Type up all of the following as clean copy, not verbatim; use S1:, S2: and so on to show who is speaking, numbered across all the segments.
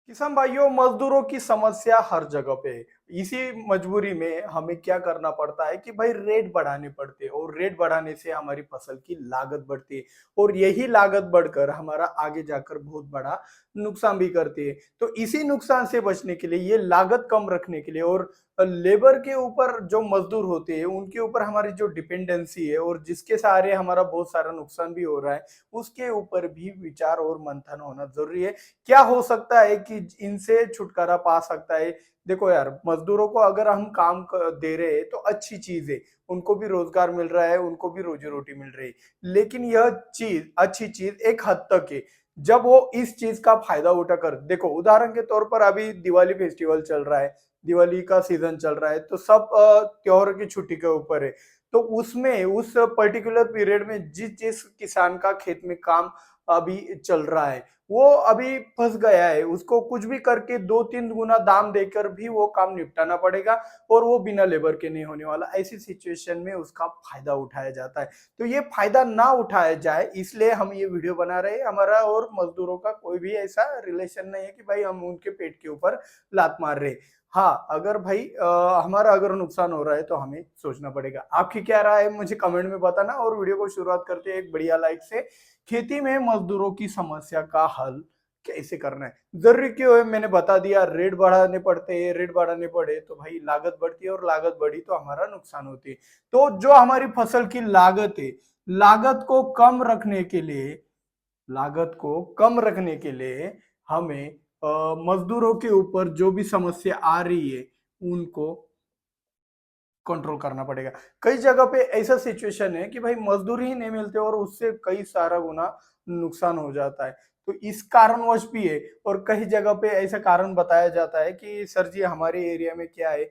S1: किसान भाइयों, मजदूरों की समस्या हर जगह पे है। इसी मजबूरी में हमें क्या करना पड़ता है कि भाई रेट बढ़ाने पड़ते हैं और रेट बढ़ाने से हमारी फसल की लागत बढ़ती है और यही लागत बढ़कर हमारा आगे जाकर बहुत बड़ा नुकसान भी करती है। तो इसी नुकसान से बचने के लिए, ये लागत कम रखने के लिए और लेबर के ऊपर जो मजदूर होते हैं उनके ऊपर हमारी जो डिपेंडेंसी है और जिसके सहारे हमारा बहुत सारा नुकसान भी हो रहा है, उसके ऊपर भी विचार और मंथन होना जरूरी है। क्या हो सकता है कि इनसे छुटकारा पा सकता है? देखो यार, मजदूरों को अगर हम काम दे रहे हैं तो अच्छी चीज है। उनको भी रोजगार मिल रहा है, उनको भी रोजी रोटी मिल रही है। लेकिन यह चीज, अच्छी चीज एक हद तक है। जब वो इस चीज का फायदा उठाकर, देखो उदाहरण के तौर पर अभी दिवाली फेस्टिवल चल रहा है, दिवाली का सीजन चल रहा है, तो सब त्योहारों की छुट्टी के ऊपर है। तो उसमें उस पर्टिकुलर पीरियड में जिस जिस किसान का खेत में काम अभी चल रहा है, वो अभी फंस गया है। उसको कुछ भी करके 2-3 गुना दाम देकर भी वो काम निपटाना पड़ेगा और वो बिना लेबर के नहीं होने वाला। ऐसी सिचुएशन में उसका फायदा उठाया जाता है। तो ये फायदा ना उठाया जाए, इसलिए हम ये वीडियो बना रहे हैं। हमारा और मजदूरों का कोई भी ऐसा रिलेशन नहीं है कि भाई हम उनके पेट के ऊपर लात मार रहे हैं। हाँ, अगर भाई हमारा अगर नुकसान हो रहा है तो हमें सोचना पड़ेगा। आपकी क्या राय है मुझे कमेंट में बताना, और वीडियो को शुरुआत करते हैं एक बढ़िया लाइक से। खेती में मजदूरों की समस्या का हल कैसे करना है, जरूरी क्यों है, मैंने बता दिया। रेट बढ़ाने पड़ते हैं, रेट बढ़ाने पड़े तो भाई लागत बढ़ती है और लागत बढ़ी तो हमारा नुकसान होती है। तो जो हमारी फसल की लागत है, लागत को कम रखने के लिए, लागत को कम रखने के लिए हमें मजदूरों के ऊपर जो भी समस्या आ रही है उनको कंट्रोल करना पड़ेगा। कई जगह पे ऐसा सिचुएशन है कि भाई मजदूर ही नहीं मिलते और उससे कई सारा गुना नुकसान हो जाता है। तो इस कारणवश भी है। और कई जगह पे ऐसा कारण बताया जाता है कि सर जी, हमारे एरिया में क्या है,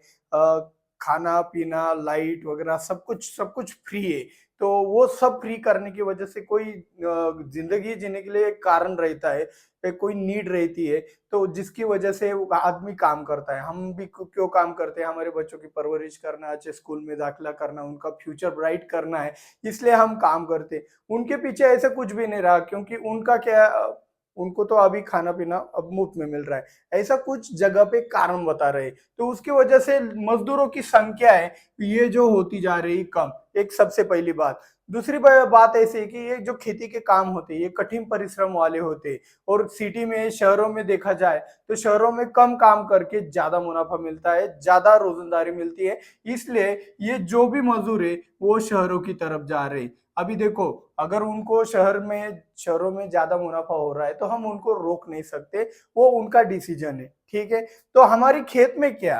S1: खाना पीना लाइट वगैरह सब कुछ फ्री है। तो वो सब फ्री करने की वजह से कोई जिंदगी जीने के लिए एक कारण रहता है, एक कोई नीड रहती है। तो जिसकी वजह से वो आदमी काम करता है। हम भी क्यों काम करते हैं? हमारे बच्चों की परवरिश करना, अच्छे स्कूल में दाखिला करना, उनका फ्यूचर ब्राइट करना है, इसलिए हम काम करते हैं। उनके पीछे ऐसा कुछ भी नहीं रहा, क्योंकि उनका क्या, उनको तो अभी खाना पीना अब मुफ्त में मिल रहा है। ऐसा कुछ जगह पे कारण बता रहे हैं। तो उसकी वजह से मजदूरों की संख्या है, ये जो होती जा रही कम, एक सबसे पहली बात। दूसरी बात ऐसी है कि ये जो खेती के काम होते हैं, ये कठिन परिश्रम वाले होते हैं। और सिटी में, शहरों में देखा जाए तो शहरों में कम काम करके ज्यादा मुनाफा मिलता है, ज्यादा रोजगारी मिलती है। इसलिए ये जो भी मजदूर है वो शहरों की तरफ जा रहे हैं। अभी देखो, अगर उनको शहरों में ज्यादा मुनाफा हो रहा है तो हम उनको रोक नहीं सकते, वो उनका डिसीजन है, ठीक है। तो हमारी खेत में क्या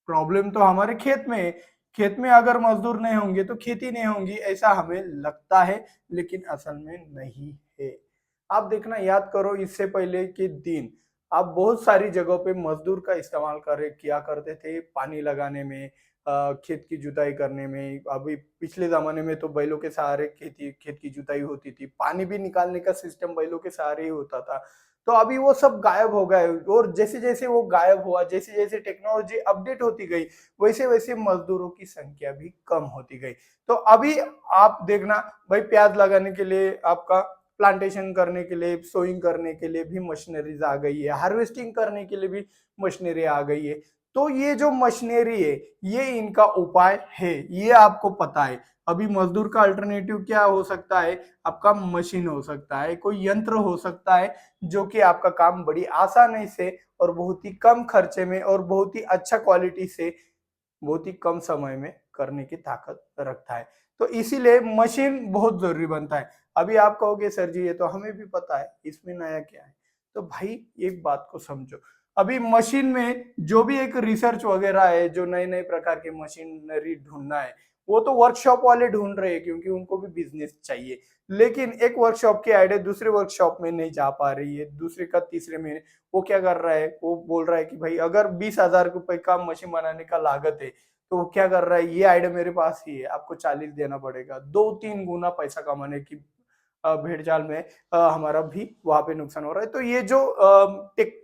S1: प्रॉब्लम, तो हमारे खेत में है। खेत में अगर मजदूर नहीं होंगे तो खेती नहीं होंगी, ऐसा हमें लगता है, लेकिन असल में नहीं है। आप देखना, याद करो इससे पहले के दिन आप बहुत सारी जगहों पे मजदूर का इस्तेमाल कर किया करते थे, पानी लगाने में, खेत की जुताई करने में। अभी पिछले जमाने में तो बैलों के सहारे खेत की जुताई होती थी, पानी भी निकालने का सिस्टम बैलों के सहारे ही होता था। तो अभी वो सब गायब हो गए। और जैसे जैसे वो गायब हुआ, जैसे जैसे टेक्नोलॉजी अपडेट होती गई, वैसे वैसे मजदूरों की संख्या भी कम होती गई। तो अभी आप देखना भाई, प्याज लगाने के लिए, आपका प्लांटेशन करने के लिए, सोइंग करने के लिए भी मशीनरीज आ गई है, हार्वेस्टिंग करने के लिए भी मशीनरी आ गई है। तो ये जो मशीनरी है, ये इनका उपाय है, ये आपको पता है। अभी मजदूर का अल्टरनेटिव क्या हो सकता है? आपका मशीन हो सकता है, कोई यंत्र हो सकता है, जो कि आपका काम बड़ी आसानी से और बहुत ही कम खर्चे में और बहुत ही अच्छा क्वालिटी से बहुत ही कम समय में करने की ताकत रखता है। तो इसीलिए मशीन बहुत जरूरी बनता है। अभी आप कहोगे सर जी, ये तो हमें भी पता है, इसमें नया क्या है? तो भाई एक बात को समझो, अभी मशीन में जो भी एक रिसर्च वगैरह है, जो नए नए प्रकार के मशीनरी ढूंढना है, वो तो वर्कशॉप वाले ढूंढ रहे हैं, क्योंकि उनको भी बिजनेस चाहिए। लेकिन एक वर्कशॉप की आइडिया दूसरे वर्कशॉप में नहीं जा पा रही है, दूसरे का तीसरे में। वो क्या कर रहा है, वो बोल रहा है कि भाई अगर 20,000 रुपए का मशीन बनाने का लागत है, तो वो क्या कर रहा है, ये आइडिया मेरे पास ही है, आपको 40 देना पड़ेगा। 2-3 गुना पैसा कमाने की भेड़चाल में हमारा भी वहां पे नुकसान हो रहा है। तो ये जो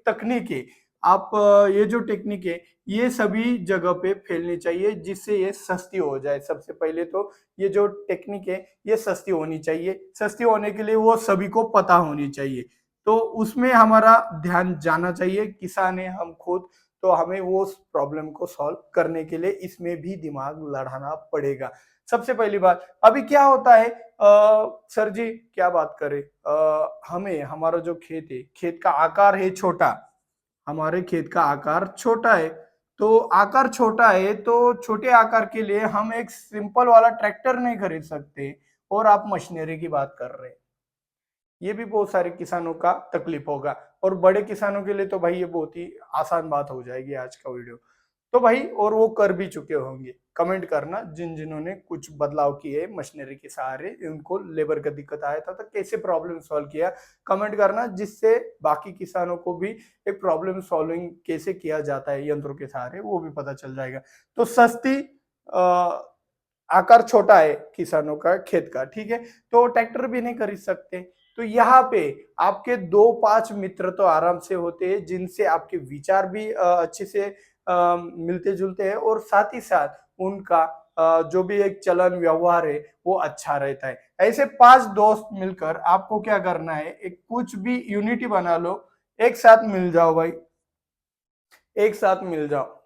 S1: तकनीक है, ये जो टेक्निक है, ये सभी जगह पे फैलनी चाहिए, जिससे ये सस्ती हो जाए। सबसे पहले तो ये जो टेक्निक है, ये सस्ती होनी चाहिए। सस्ती होने के लिए वो सभी को पता होनी चाहिए। तो उसमें हमारा ध्यान जाना चाहिए। किसान है हम खुद, तो हमें वो प्रॉब्लम को सॉल्व करने के लिए इसमें भी दिमाग लड़ाना पड़ेगा। सबसे पहली बात, अभी क्या होता है, सर जी क्या बात करें, हमें हमारा जो खेत है, खेत का आकार है छोटा, हमारे खेत का आकार छोटा है, तो आकार छोटा है तो छोटे आकार के लिए हम एक सिंपल वाला ट्रैक्टर नहीं खरीद सकते, और आप मशीनरी की बात कर रहे हैं। ये भी बहुत सारे किसानों का तकलीफ होगा, और बड़े किसानों के लिए तो भाई ये बहुत ही आसान बात हो जाएगी आज का वीडियो। तो भाई, और वो कर भी चुके होंगे। कमेंट करना जिन जिन्होंने कुछ बदलाव किए मशीनरी के सहारे, उनको लेबर का दिक्कत आया था तो कैसे प्रॉब्लम सॉल्व किया, कमेंट करना, जिससे बाकी किसानों को भी एक प्रॉब्लम सॉल्विंग कैसे किया जाता है यंत्रों के सहारे वो भी पता चल जाएगा। तो सस्ती, आकार छोटा है किसानों का खेत का, ठीक है, तो ट्रैक्टर भी नहीं खरीद सकते। तो यहाँ पे आपके 2-5 मित्र तो आराम से होते हैं, जिनसे आपके विचार भी अच्छे से मिलते जुलते हैं, और साथ ही साथ उनका जो भी एक चलन व्यवहार है वो अच्छा रहता है। ऐसे 5 दोस्त मिलकर आपको क्या करना है, एक कुछ भी यूनिटी बना लो, एक साथ मिल जाओ भाई, एक साथ मिल जाओ।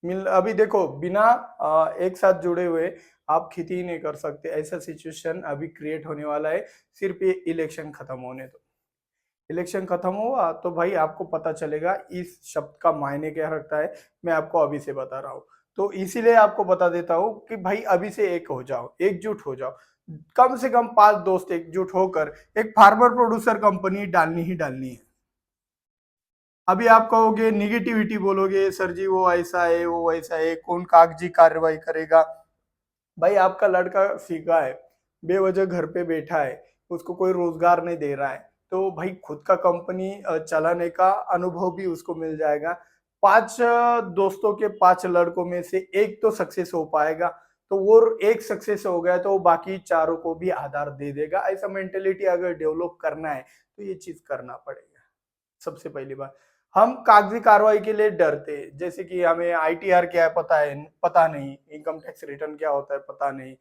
S1: मिल अभी देखो, बिना एक साथ जुड़े हुए आप खेती ही नहीं कर सकते, ऐसा सिचुएशन अभी क्रिएट होने वाला है। सिर्फ ये इलेक्शन खत्म होने दो, इलेक्शन खत्म हुआ तो भाई आपको पता चलेगा इस शब्द का मायने क्या रखता है। मैं आपको अभी से बता रहा हूँ, तो इसीलिए आपको बता देता हूँ कि भाई अभी से एक हो जाओ, एकजुट हो जाओ। कम से कम 5 दोस्त एकजुट होकर एक फार्मर प्रोड्यूसर कंपनी डालनी ही डालनी है। अभी आप कहोगे, निगेटिविटी बोलोगे, सर जी वो ऐसा है वो वैसा है, कौन कागजी कार्रवाई करेगा। भाई आपका लड़का सीखा है, बेवजह घर पे बैठा है, उसको कोई रोजगार नहीं दे रहा है, तो भाई खुद का कंपनी चलाने का अनुभव भी उसको मिल जाएगा। 5 दोस्तों के 5 लड़कों में से एक तो सक्सेस हो पाएगा, तो वो एक सक्सेस हो गया तो वो बाकी चारों को भी आधार दे देगा। ऐसा मेंटेलिटी अगर डेवलप करना है तो ये चीज करना पड़ेगा। सबसे पहली बात, हम कागजी कार्रवाई के लिए डरते हैं, जैसे कि हमें आईटीआर क्या है पता है, पता नहीं, इनकम टैक्स रिटर्न क्या होता है पता नहीं,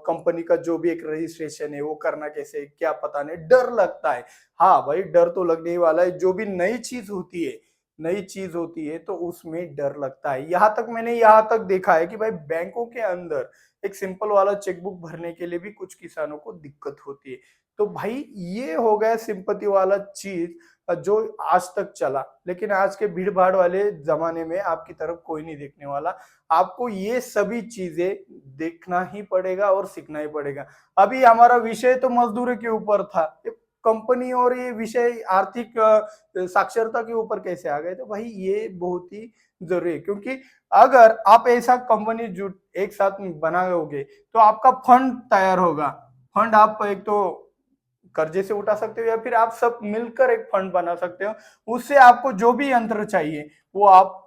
S1: कंपनी का जो भी एक रजिस्ट्रेशन है वो करना कैसे क्या पता नहीं, डर लगता है। हाँ भाई, डर तो लगने ही वाला है, जो भी नई चीज होती है, नई चीज होती है तो उसमें डर लगता है। यहाँ तक मैंने यहाँ तक देखा है कि भाई बैंकों के अंदर एक सिंपल वाला चेकबुक भरने के लिए भी कुछ किसानों को दिक्कत होती है। तो भाई ये हो गया सिंपत्ति वाला चीज जो आज तक चला, लेकिन आज के भीड़ भाड़ वाले जमाने में आपकी तरफ कोई नहीं देखने वाला। आपको ये सभी चीजें देखना ही पड़ेगा और सीखना ही पड़ेगा। अभी हमारा विषय तो मजदूरी के ऊपर था, कंपनी और ये विषय आर्थिक साक्षरता के ऊपर कैसे आ गए, तो भाई ये बहुत ही जरूरी है, क्योंकि अगर आप ऐसा कंपनी जुट एक साथ बनाओगे तो आपका फंड तैयार होगा। फंड आप एक तो कर्जे से उठा सकते हो, या फिर आप सब मिलकर एक फंड बना सकते हो। उससे आपको जो भी यंत्र चाहिए वो आप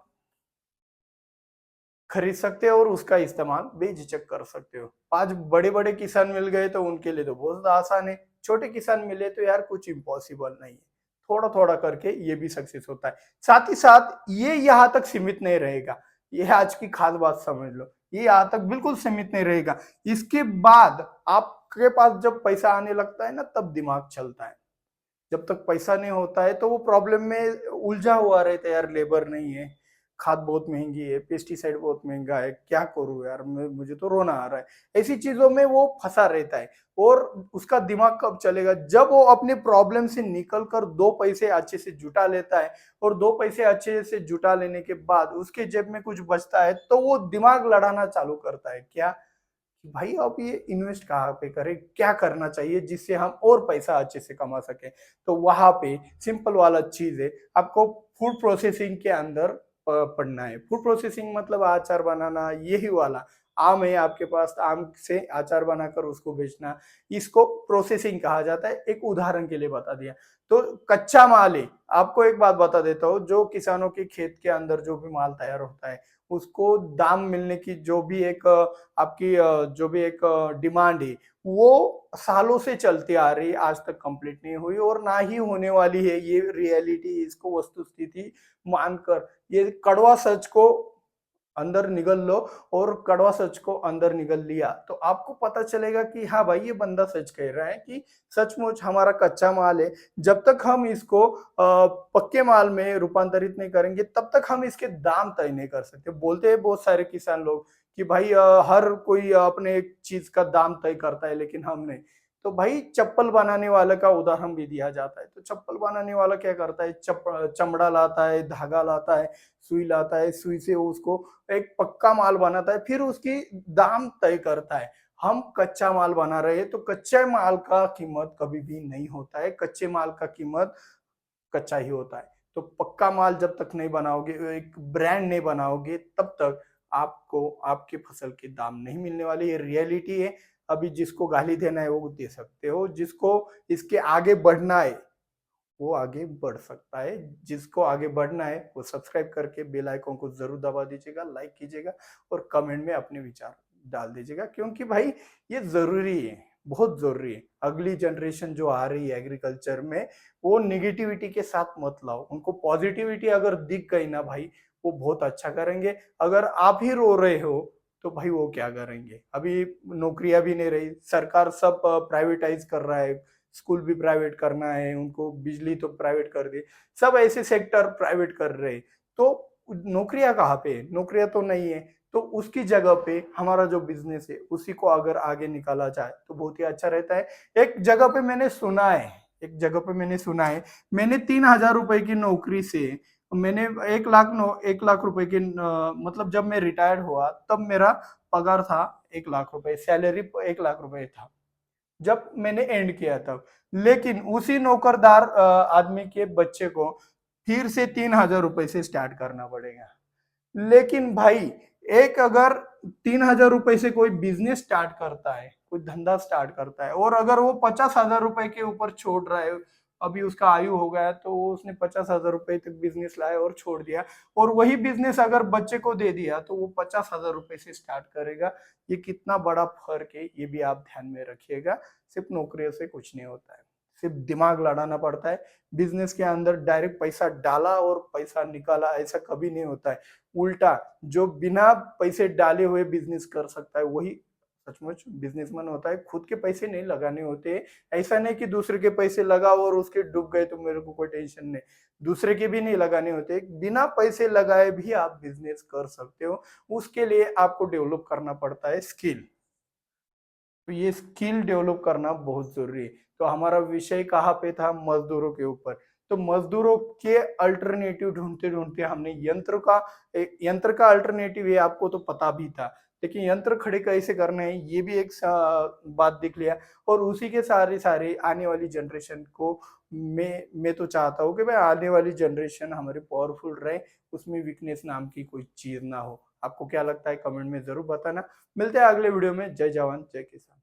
S1: खरीद सकते हो और उसका इस्तेमाल बेझिझक कर सकते हो। 5 बड़े बड़े किसान मिल गए तो उनके लिए तो बहुत आसान है, छोटे किसान मिले तो यार कुछ इम्पॉसिबल नहीं है। थोड़ा थोड़ा करके ये भी सक्सेस होता है। साथ ही साथ ये यहाँ तक सीमित नहीं रहेगा, ये आज की खास बात समझ लो, ये यहाँ तक बिल्कुल सीमित नहीं रहेगा। इसके बाद आपके पास जब पैसा आने लगता है ना, तब दिमाग चलता है। जब तक पैसा नहीं होता है तो वो प्रॉब्लम में उलझा हुआ रहता है, यार लेबर नहीं है, खाद बहुत महंगी है, पेस्टिसाइड बहुत महंगा है, क्या करूं यार, मुझे तो रोना आ रहा है। ऐसी चीजों में वो फंसा रहता है, और उसका दिमाग कब चलेगा, जब वो अपने प्रॉब्लम से निकल कर 2 पैसे अच्छे से जुटा लेता है, और 2 पैसे अच्छे से जुटा लेने के बाद उसके जेब में कुछ बचता है, तो वो दिमाग लड़ाना चालू करता है, क्या भाई अब ये इन्वेस्ट कहाँ पे करें, क्या करना चाहिए जिससे हम और पैसा अच्छे से कमा सके। तो वहां पे सिंपल वाला चीज है, आपको फूड प्रोसेसिंग के अंदर पढ़ना है। फूड प्रोसेसिंग मतलब अचार बनाना, यही वाला। आम है आपके पास, आम से अचार बनाकर उसको बेचना, इसको प्रोसेसिंग कहा जाता है। एक उदाहरण के लिए बता दिया। तो कच्चा माल है, आपको एक बात बता देता हूँ, जो किसानों के खेत के अंदर जो भी माल तैयार होता है उसको दाम मिलने की जो भी एक आपकी जो भी एक डिमांड है, वो सालों से चलती आ रही है, आज तक कंप्लीट नहीं हुई और ना ही होने वाली है। ये रियलिटी, इसको वस्तु स्थिति मानकर, ये कड़वा सच को अंदर निगल लो और कड़वा सच को अंदर निगल लिया तो आपको पता चलेगा कि हाँ भाई ये बंदा सच कह रहा है कि सचमुच हमारा कच्चा माल है। जब तक हम इसको पक्के माल में रूपांतरित नहीं करेंगे तब तक हम इसके दाम तय नहीं कर सकते। बोलते हैं बहुत सारे किसान लोग कि भाई हर कोई अपने एक चीज का दाम तय करता है लेकिन हम नहीं। तो भाई चप्पल बनाने वाले का उदाहरण भी दिया जाता है। तो चप्पल बनाने वाला क्या करता है, चमड़ा लाता है, धागा लाता है, सुई लाता है, सुई से उसको एक पक्का माल बनाता है, फिर उसकी दाम तय करता है। हम कच्चा माल बना रहे हैं तो कच्चे माल का कीमत कभी भी नहीं होता है। कच्चे माल का कीमत कच्चा ही होता है। तो पक्का माल जब तक नहीं बनाओगे, एक ब्रांड नहीं बनाओगे, तब तक आपको आपकी फसल के दाम नहीं मिलने वाले। ये रियलिटी है। अभी जिसको गाली देना है वो दे सकते हो, जिसको इसके आगे बढ़ना है वो आगे बढ़ सकता है। जिसको आगे बढ़ना है वो सब्सक्राइब करके बेल आइकन को जरूर दबा दीजिएगा, लाइक कीजिएगा और कमेंट में अपने विचार डाल दीजिएगा, क्योंकि भाई ये जरूरी है, बहुत जरूरी है। अगली जनरेशन जो आ रही है एग्रीकल्चर में, वो निगेटिविटी के साथ मत लाओ। उनको पॉजिटिविटी अगर दिख गई ना भाई, वो बहुत अच्छा करेंगे। अगर आप ही रो रहे हो तो भाई वो क्या करेंगे। अभी नौकरियां भी नहीं रही, सरकार सब प्राइवेटाइज कर रहा है, स्कूल भी प्राइवेट करना है उनको, बिजली तो प्राइवेट कर दी, सब ऐसे सेक्टर प्राइवेट कर रहे हैं। तो नौकरियां कहाँ पे है, नौकरियां तो नहीं है। तो उसकी जगह पे हमारा जो बिजनेस है उसी को अगर आगे निकाला जाए तो बहुत ही अच्छा रहता है। एक जगह पे मैंने सुना है, एक जगह पे मैंने सुना है, मैंने 3,000 रुपए की नौकरी से मैंने 1 लाख रुपए की मतलब जब मैं रिटायर्ड हुआ तब मेरा पगार था 1 लाख रुपए, सैलरी 1 लाख रुपए था जब मैंने एंड किया तब। लेकिन उसी नौकरदार आदमी के बच्चे को फिर से 3,000 रुपए से स्टार्ट करना पड़ेगा। लेकिन भाई एक अगर 3,000 रुपए से कोई बिजनेस स्टार्ट करता है, कोई धंधा स्टार्ट करता है, और अगर वो 50,000 रुपए के ऊपर छोड़ रहा है, अभी उसका आयु हो गया तो उसने 50,000 रुपए तक बिजनेस लाया और छोड़ दिया, और वही बिजनेस अगर बच्चे को दे दिया तो वो 50,000 रुपए से स्टार्ट करेगा। ये कितना बड़ा फर्क है ये भी आप ध्यान में रखिएगा। सिर्फ नौकरियों से कुछ नहीं होता है, सिर्फ दिमाग लड़ाना पड़ता है। बिजनेस के अंदर डायरेक्ट पैसा डाला और पैसा निकाला ऐसा कभी नहीं होता है। उल्टा, जो बिना पैसे डाले हुए बिजनेस कर सकता है वही सचमुच बिजनेसमैन होता है। खुद के पैसे नहीं लगाने होते। ऐसा नहीं कि दूसरे के पैसे लगाओ और उसके डूब गए तो मेरे को कोई टेंशन नहीं। दूसरे के भी नहीं लगाने होते, बिना पैसे लगाए भी आप बिजनेस कर सकते हो। उसके लिए आपको डेवलप करना पड़ता है स्किल। तो ये स्किल डेवलप करना बहुत जरूरी है। तो हमारा विषय कहाँ पे था, मजदूरों के ऊपर। तो मजदूरों के अल्टरनेटिव ढूंढते ढूंढते हमने यंत्र का अल्टरनेटिव ये आपको तो पता भी था, लेकिन यंत्र खड़े कैसे करने हैं ये भी एक बात देख लिया। और उसी के सारे सारे आने वाली जनरेशन को मैं तो चाहता हूँ कि भाई आने वाली जनरेशन हमारी पावरफुल रहे, उसमें वीकनेस नाम की कोई चीज ना हो। आपको क्या लगता है कमेंट में जरूर बताना। मिलते हैं अगले वीडियो में। जय जवान जय किसान।